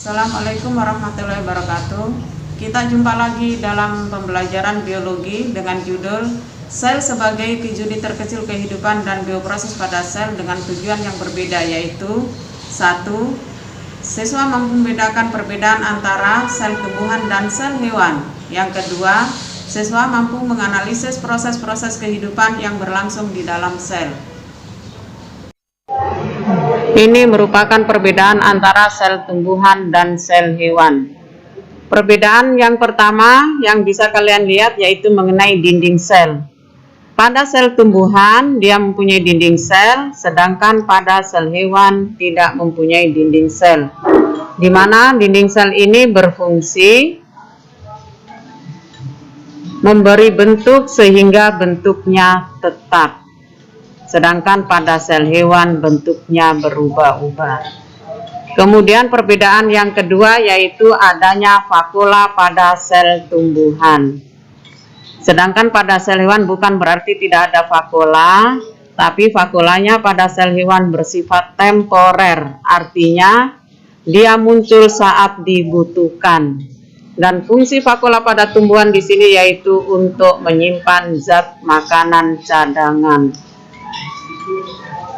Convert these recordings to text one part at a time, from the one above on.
Assalamualaikum warahmatullahi wabarakatuh. Kita jumpa lagi dalam pembelajaran biologi dengan judul Sel sebagai unit terkecil kehidupan dan bioproses pada sel dengan tujuan yang berbeda, yaitu 1. Siswa mampu membedakan perbedaan antara sel tumbuhan dan sel hewan. Yang kedua, siswa mampu menganalisis proses-proses kehidupan yang berlangsung di dalam sel. Ini merupakan perbedaan antara sel tumbuhan dan sel hewan. Perbedaan yang pertama yang bisa kalian lihat yaitu mengenai dinding sel. Pada sel tumbuhan dia mempunyai dinding sel, sedangkan pada sel hewan tidak mempunyai dinding sel. Di mana dinding sel ini berfungsi memberi bentuk sehingga bentuknya tetap. Sedangkan pada sel hewan bentuknya berubah-ubah. Kemudian perbedaan yang kedua yaitu adanya vakuola pada sel tumbuhan. Sedangkan pada sel hewan bukan berarti tidak ada vakuola, tapi vakuolanya pada sel hewan bersifat temporer, artinya dia muncul saat dibutuhkan. Dan fungsi vakuola pada tumbuhan di sini yaitu untuk menyimpan zat makanan cadangan.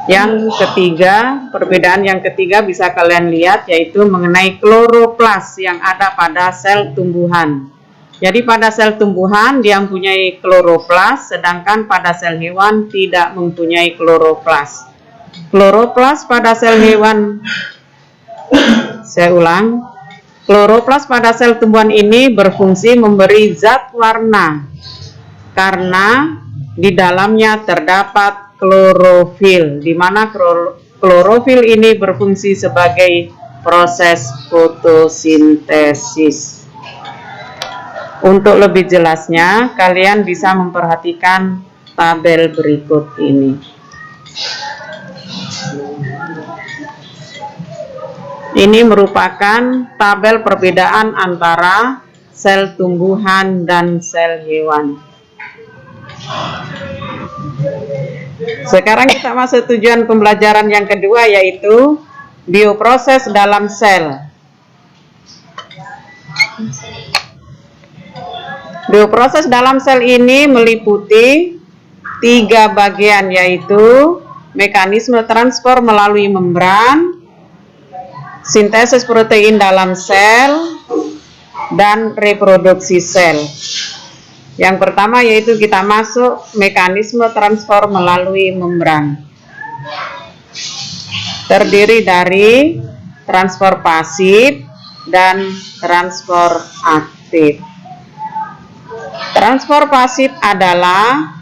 Yang ketiga, perbedaan yang ketiga bisa kalian lihat yaitu mengenai kloroplas yang ada pada sel tumbuhan. Jadi pada sel tumbuhan dia mempunyai kloroplas, sedangkan pada sel hewan tidak mempunyai kloroplas. Kloroplas pada sel hewan, saya ulang, kloroplas pada sel tumbuhan ini berfungsi memberi zat warna karena di dalamnya terdapat klorofil, di mana klorofil ini berfungsi sebagai proses fotosintesis. Untuk lebih jelasnya, kalian bisa memperhatikan tabel berikut ini. Ini merupakan tabel perbedaan antara sel tumbuhan dan sel hewan. Sekarang kita masuk tujuan pembelajaran yang kedua yaitu bioproses dalam sel. Bioproses dalam sel ini meliputi 3 bagian yaitu mekanisme transport melalui membran, sintesis protein dalam sel, dan reproduksi sel. Yang pertama yaitu kita masuk mekanisme transport melalui membran. Terdiri dari transport pasif dan transport aktif. Transport pasif adalah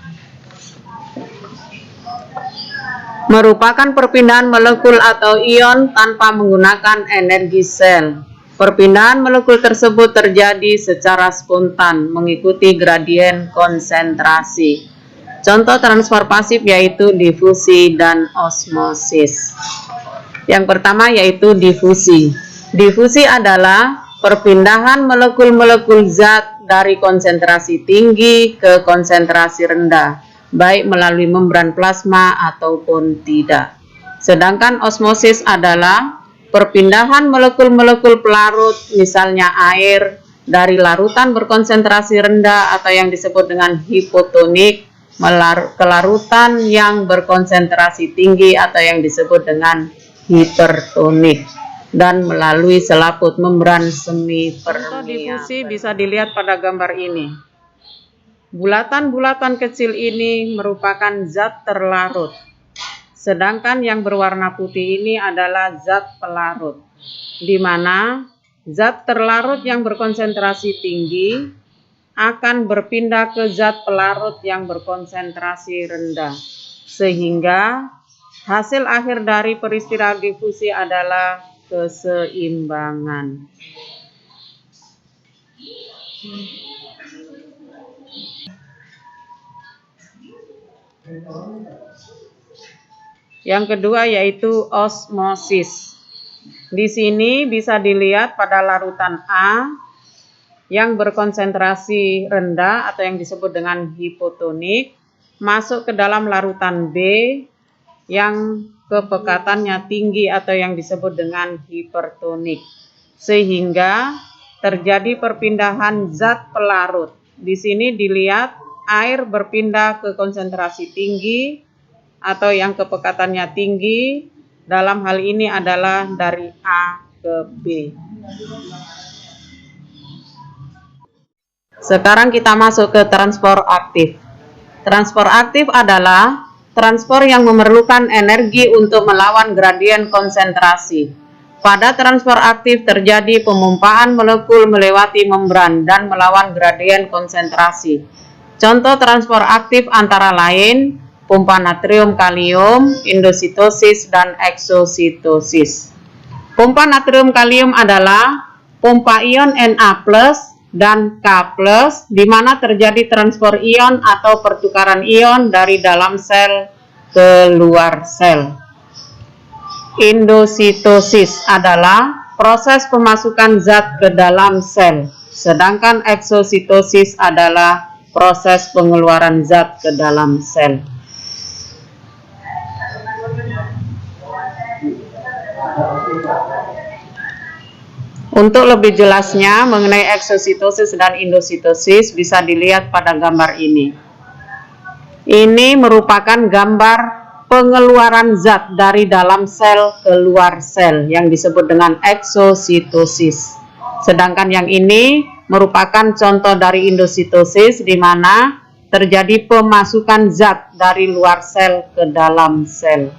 merupakan perpindahan molekul atau ion tanpa menggunakan energi sel. Perpindahan molekul tersebut terjadi secara spontan mengikuti gradien konsentrasi. Contoh transport pasif yaitu difusi dan osmosis. Yang pertama yaitu difusi. Difusi adalah perpindahan molekul-molekul zat dari konsentrasi tinggi ke konsentrasi rendah, baik melalui membran plasma ataupun tidak. Sedangkan osmosis adalah perpindahan molekul-molekul pelarut, misalnya air, dari larutan berkonsentrasi rendah atau yang disebut dengan hipotonik ke larutan yang berkonsentrasi tinggi atau yang disebut dengan hipertonik dan melalui selaput membran semi permeabel. Difusi bisa dilihat pada gambar ini. Bulatan-bulatan kecil ini merupakan zat terlarut. Sedangkan yang berwarna putih ini adalah zat pelarut, di mana zat terlarut yang berkonsentrasi tinggi akan berpindah ke zat pelarut yang berkonsentrasi rendah, sehingga hasil akhir dari peristiwa difusi adalah keseimbangan. Yang kedua yaitu osmosis. Di sini bisa dilihat pada larutan A yang berkonsentrasi rendah atau yang disebut dengan hipotonik masuk ke dalam larutan B yang kepekatannya tinggi atau yang disebut dengan hipertonik. sehingga terjadi perpindahan zat pelarut. Di sini dilihat air berpindah ke konsentrasi tinggi atau yang kepekatannya tinggi. Dalam hal ini adalah dari A ke B. Sekarang kita masuk ke transport aktif. Transport aktif adalah transport yang memerlukan energi untuk melawan gradien konsentrasi. Pada transport aktif terjadi pemumpaan molekul melewati membran dan melawan gradien konsentrasi. Contoh transport aktif antara lain pompa natrium kalium, endositosis, dan eksositosis. Pompa natrium kalium adalah pompa ion Na+ dan K+, di mana terjadi transport ion atau pertukaran ion dari dalam sel ke luar sel. Endositosis adalah proses pemasukan zat ke dalam sel, sedangkan eksositosis adalah proses pengeluaran zat ke dalam sel. Untuk lebih jelasnya mengenai eksositosis dan endositosis bisa dilihat pada gambar ini. Ini merupakan gambar pengeluaran zat dari dalam sel ke luar sel yang disebut dengan eksositosis. Sedangkan yang ini merupakan contoh dari endositosis di mana terjadi pemasukan zat dari luar sel ke dalam sel.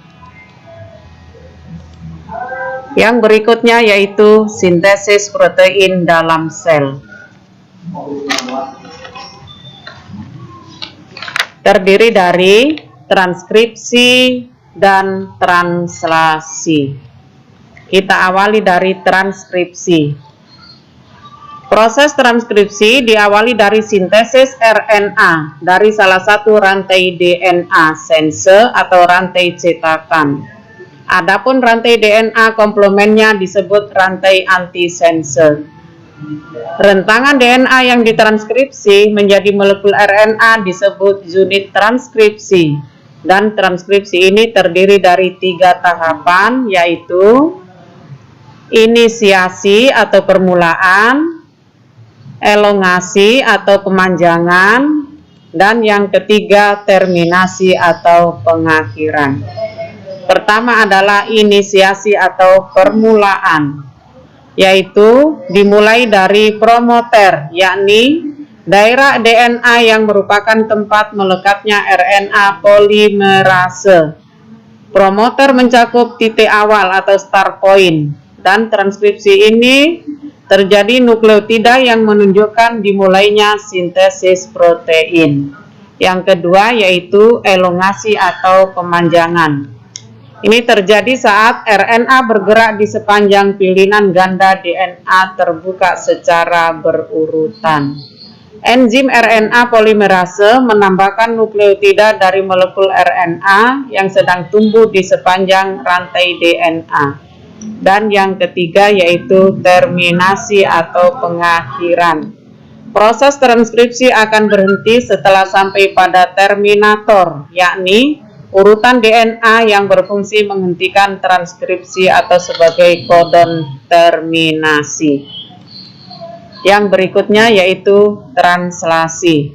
Yang berikutnya yaitu sintesis protein dalam sel. Terdiri dari transkripsi dan translasi. Kita awali dari transkripsi. Proses transkripsi diawali dari sintesis RNA dari salah satu rantai DNA sense atau rantai cetakan. Adapun rantai DNA komplemennya disebut rantai antisense. Rentangan DNA yang ditranskripsi menjadi molekul RNA disebut unit transkripsi. Dan transkripsi ini terdiri dari 3 tahapan, yaitu inisiasi atau permulaan, elongasi atau pemanjangan, dan yang ketiga terminasi atau pengakhiran. Pertama adalah inisiasi atau permulaan, yaitu dimulai dari promoter, yakni daerah DNA yang merupakan tempat melekatnya RNA polimerase. Promoter mencakup titik awal atau start point, dan transkripsi ini terjadi nukleotida yang menunjukkan dimulainya sintesis protein. Yang kedua yaitu elongasi atau pemanjangan. Ini terjadi saat RNA bergerak di sepanjang pilihan ganda DNA terbuka secara berurutan. Enzim RNA polimerase menambahkan nukleotida dari molekul RNA yang sedang tumbuh di sepanjang rantai DNA. Dan yang ketiga yaitu terminasi atau pengakhiran. Proses transkripsi akan berhenti setelah sampai pada terminator, yakni urutan DNA yang berfungsi menghentikan transkripsi atau sebagai kodon terminasi. Yang berikutnya yaitu translasi.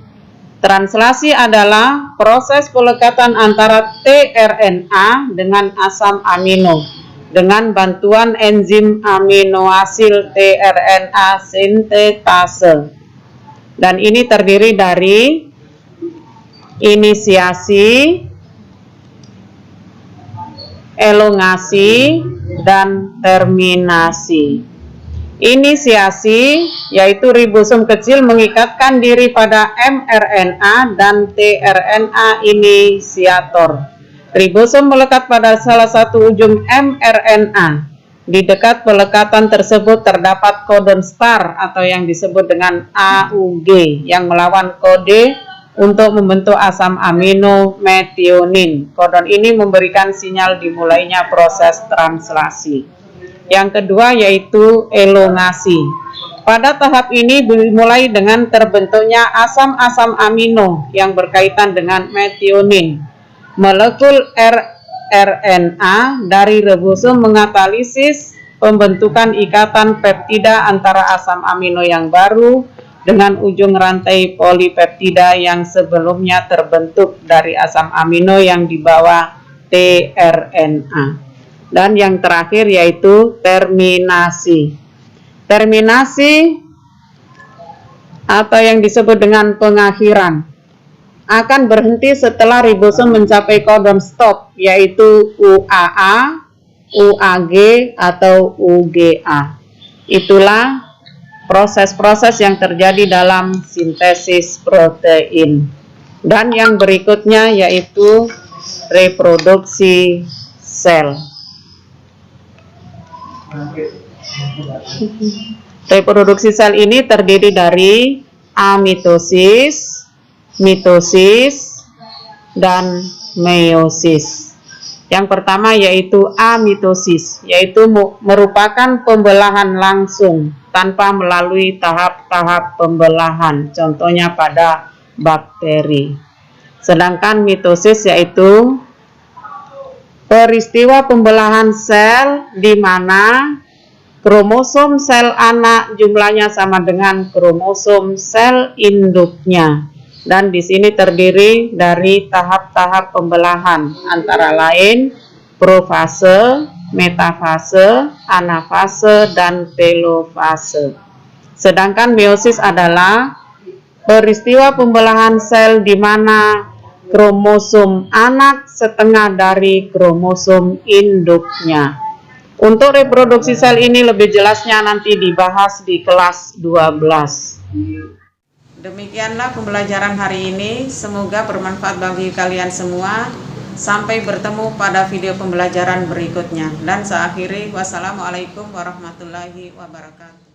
Translasi adalah proses pelekatan antara tRNA dengan asam amino dengan bantuan enzim aminoasil tRNA sintetase. Dan ini terdiri dari inisiasi, elongasi, dan terminasi. Inisiasi yaitu ribosom kecil mengikatkan diri pada mRNA dan tRNA inisiator. Ribosom melekat pada salah satu ujung mRNA. Di dekat pelekatan tersebut terdapat kodon star atau yang disebut dengan AUG yang melawan kode untuk membentuk asam amino metionin. Kodon ini memberikan sinyal dimulainya proses translasi. Yang kedua yaitu elongasi. Pada tahap ini dimulai dengan terbentuknya asam-asam amino yang berkaitan dengan metionin. Molekul rRNA dari ribosom mengatalisis pembentukan ikatan peptida antara asam amino yang baru dengan ujung rantai polipeptida yang sebelumnya terbentuk dari asam amino yang dibawa tRNA. Dan yang terakhir yaitu terminasi. Terminasi atau yang disebut dengan pengakhiran akan berhenti setelah ribosom mencapai codon stop, yaitu UAA, UAG, atau UGA. Itulah proses-proses yang terjadi dalam sintesis protein. Dan yang berikutnya yaitu reproduksi sel. Reproduksi sel ini terdiri dari amitosis, mitosis, dan meiosis. Yang pertama yaitu amitosis, yaitu merupakan pembelahan langsung tanpa melalui tahap-tahap pembelahan, contohnya pada bakteri. Sedangkan mitosis yaitu peristiwa pembelahan sel di mana kromosom sel anak jumlahnya sama dengan kromosom sel induknya. Dan di sini terdiri dari tahap-tahap pembelahan antara lain profase, metafase, anafase, dan telofase. Sedangkan meiosis adalah peristiwa pembelahan sel di mana kromosom anak setengah dari kromosom induknya. Untuk reproduksi sel ini lebih jelasnya nanti dibahas di kelas 12. Demikianlah pembelajaran hari ini, semoga bermanfaat bagi kalian semua. Sampai bertemu pada video pembelajaran berikutnya. Dan saya akhiri, wassalamualaikum warahmatullahi wabarakatuh.